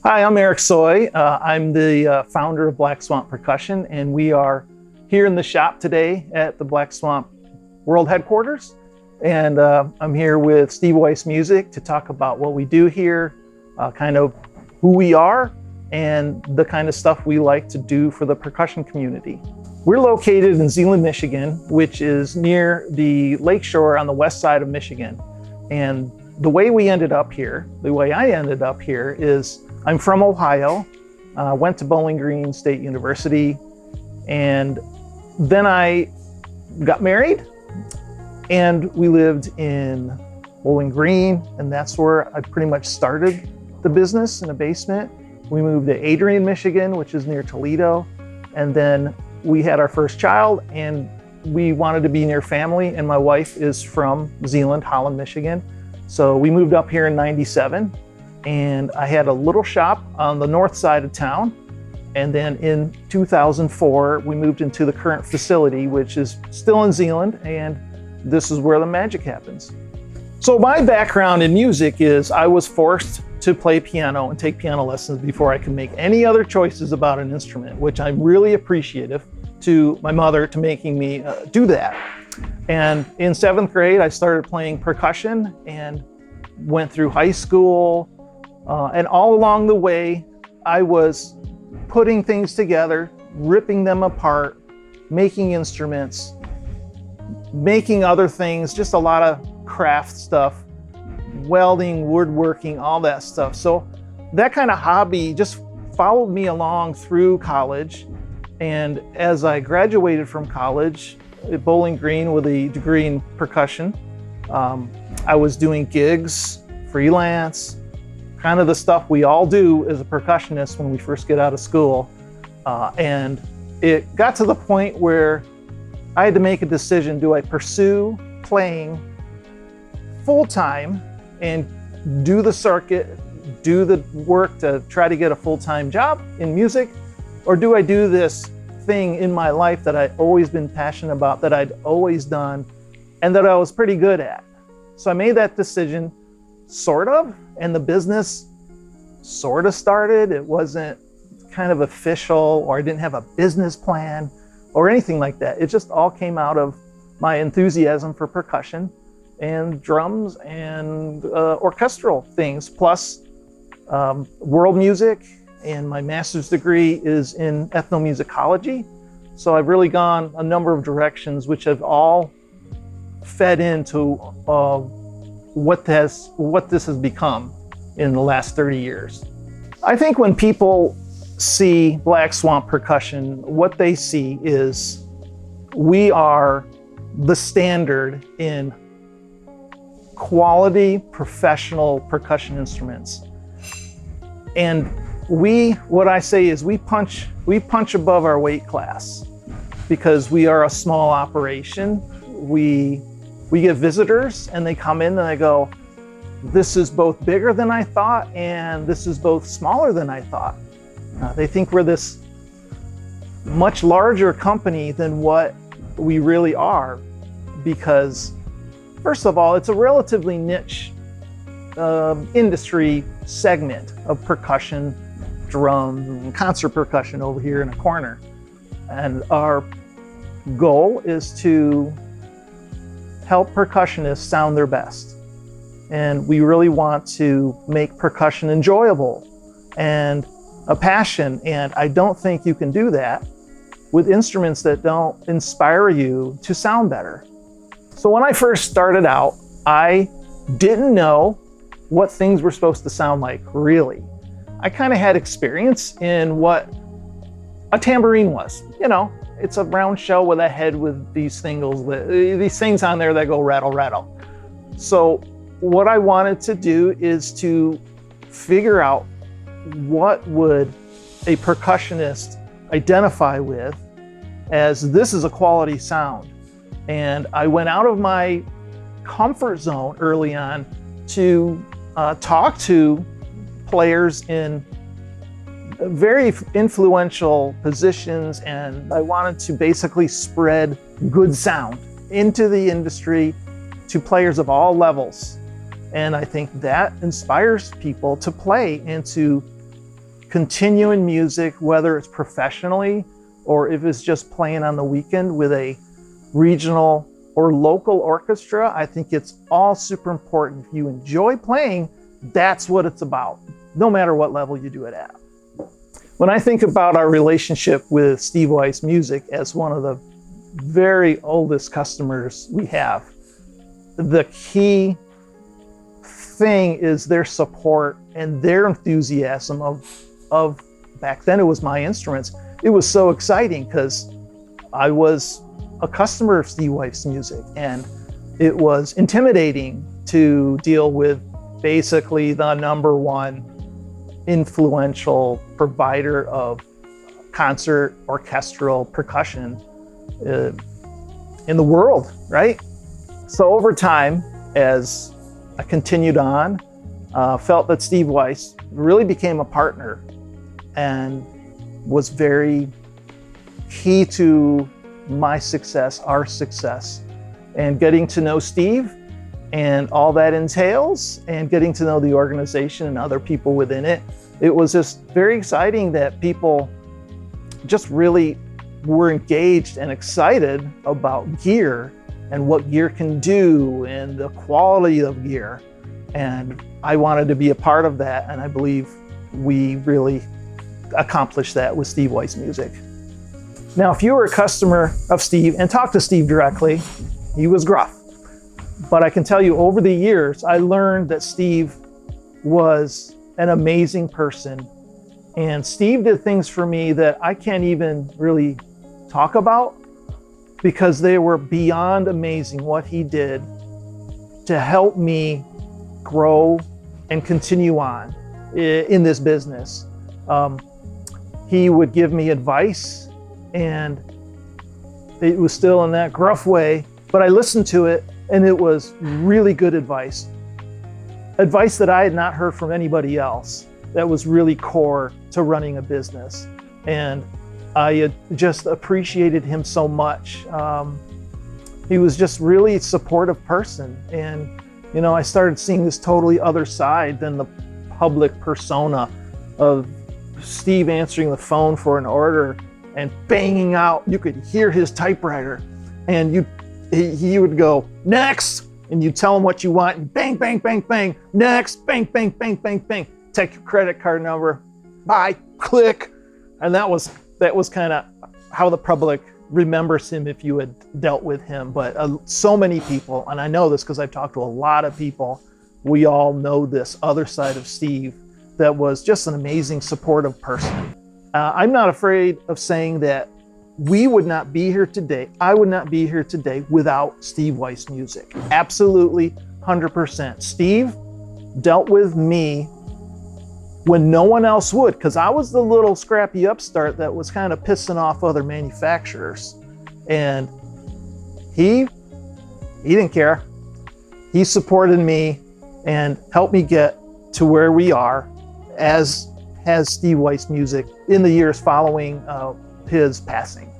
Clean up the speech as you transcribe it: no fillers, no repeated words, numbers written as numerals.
Hi, I'm Eric Sooy. I'm the founder of Black Swamp Percussion, and we are here in the shop today at the Black Swamp World Headquarters. And I'm here with Steve Weiss Music to talk about what we do here, kind of who we are, and the kind of stuff we like to do for the percussion community. We're located in Zeeland, Michigan, which is near the lakeshore on the west side of Michigan. And the way I ended up here is I'm from Ohio, went to Bowling Green State University, and then I got married and we lived in Bowling Green, and that's where I pretty much started the business in a basement. We moved to Adrian, Michigan, which is near Toledo, and then we had our first child and we wanted to be near family, and my wife is from Zeeland, Holland, Michigan. So we moved up here in '97, and I had a little shop on the north side of town. And then in 2004, we moved into the current facility, which is still in Zeeland, and this is where the magic happens. So my background in music is I was forced to play piano and take piano lessons before I could make any other choices about an instrument, which I'm really appreciative to my mother to making me do that. And in 7th grade, I started playing percussion and went through high school. And all along the way, I was putting things together, ripping them apart, making instruments, making other things, just a lot of craft stuff, welding, woodworking, all that stuff. So that kind of hobby just followed me along through college. And as I graduated from college at Bowling Green with a degree in percussion, I was doing gigs, freelance, kind of the stuff we all do as a percussionist when we first get out of school. And it got to the point where I had to make a decision. Do I pursue playing full-time and do the circuit, do the work to try to get a full-time job in music? Or do I do this thing in my life that I'd always been passionate about, that I'd always done, and that I was pretty good at? So I made that decision, sort of, and the business sort of started. It wasn't kind of official, or I didn't have a business plan or anything like that. It just all came out of my enthusiasm for percussion and drums and orchestral things, plus world music. And my master's degree is in ethnomusicology. So I've really gone a number of directions, which have all fed into what this has become in the last 30 years. I think when people see Black Swamp Percussion, what they see is we are the standard in quality professional percussion instruments. And what I say is we punch above our weight class because we are a small operation. We get visitors and they come in and they go, this is both bigger than I thought and this is both smaller than I thought. They think we're this much larger company than what we really are, because first of all, it's a relatively niche industry segment of percussion, drums, and concert percussion over here in a corner. And our goal is to help percussionists sound their best. And we really want to make percussion enjoyable and a passion. And I don't think you can do that with instruments that don't inspire you to sound better. So when I first started out, I didn't know what things were supposed to sound like, really. I kind of had experience in what a tambourine was. You know, it's a round shell with a head with these things on there that go rattle, rattle. So what I wanted to do is to figure out what would a percussionist identify with as this is a quality sound. And I went out of my comfort zone early on to talk to players in very influential positions, and I wanted to basically spread good sound into the industry to players of all levels. And I think that inspires people to play and to continue in music, whether it's professionally or if it's just playing on the weekend with a regional or local orchestra. I think it's all super important. If you enjoy playing, that's what it's about, no matter what level you do it at. When I think about our relationship with Steve Weiss Music as one of the very oldest customers we have, the key thing is their support and their enthusiasm of back then it was my instruments. It was so exciting because I was a customer of Steve Weiss Music, and it was intimidating to deal with basically the number one influential provider of concert orchestral percussion in the world, right? So over time, as I continued on, felt that Steve Weiss really became a partner and was very key to my success, our success, and getting to know Steve and all that entails, and getting to know the organization and other people within it. It was just very exciting that people just really were engaged and excited about gear and what gear can do and the quality of gear. And I wanted to be a part of that, and I believe we really accomplished that with Steve Weiss Music. Now, if you were a customer of Steve and talked to Steve directly, he was gruff. But I can tell you, over the years, I learned that Steve was an amazing person. And Steve did things for me that I can't even really talk about, because they were beyond amazing what he did to help me grow and continue on in this business. He would give me advice, and it was still in that gruff way, but I listened to it, and it was really good advice. Advice that I had not heard from anybody else, that was really core to running a business. And I just appreciated him so much. He was just really a supportive person. And, you know, I started seeing this totally other side than the public persona of Steve answering the phone for an order and banging out. You could hear his typewriter, and he would go, next, and you tell him what you want, and bang, bang, bang, bang, next, bang, bang, bang, bang, bang, take your credit card number, bye, click. And that was kind of how the public remembers him if you had dealt with him. But so many people, and I know this because I've talked to a lot of people, we all know this other side of Steve that was just an amazing, supportive person. I'm not afraid of saying that we would not be here today. I would not be here today without Steve Weiss Music. Absolutely, 100%. Steve dealt with me when no one else would, because I was the little scrappy upstart that was kind of pissing off other manufacturers. And he didn't care. He supported me and helped me get to where we are, as has Steve Weiss Music in the years following his passing.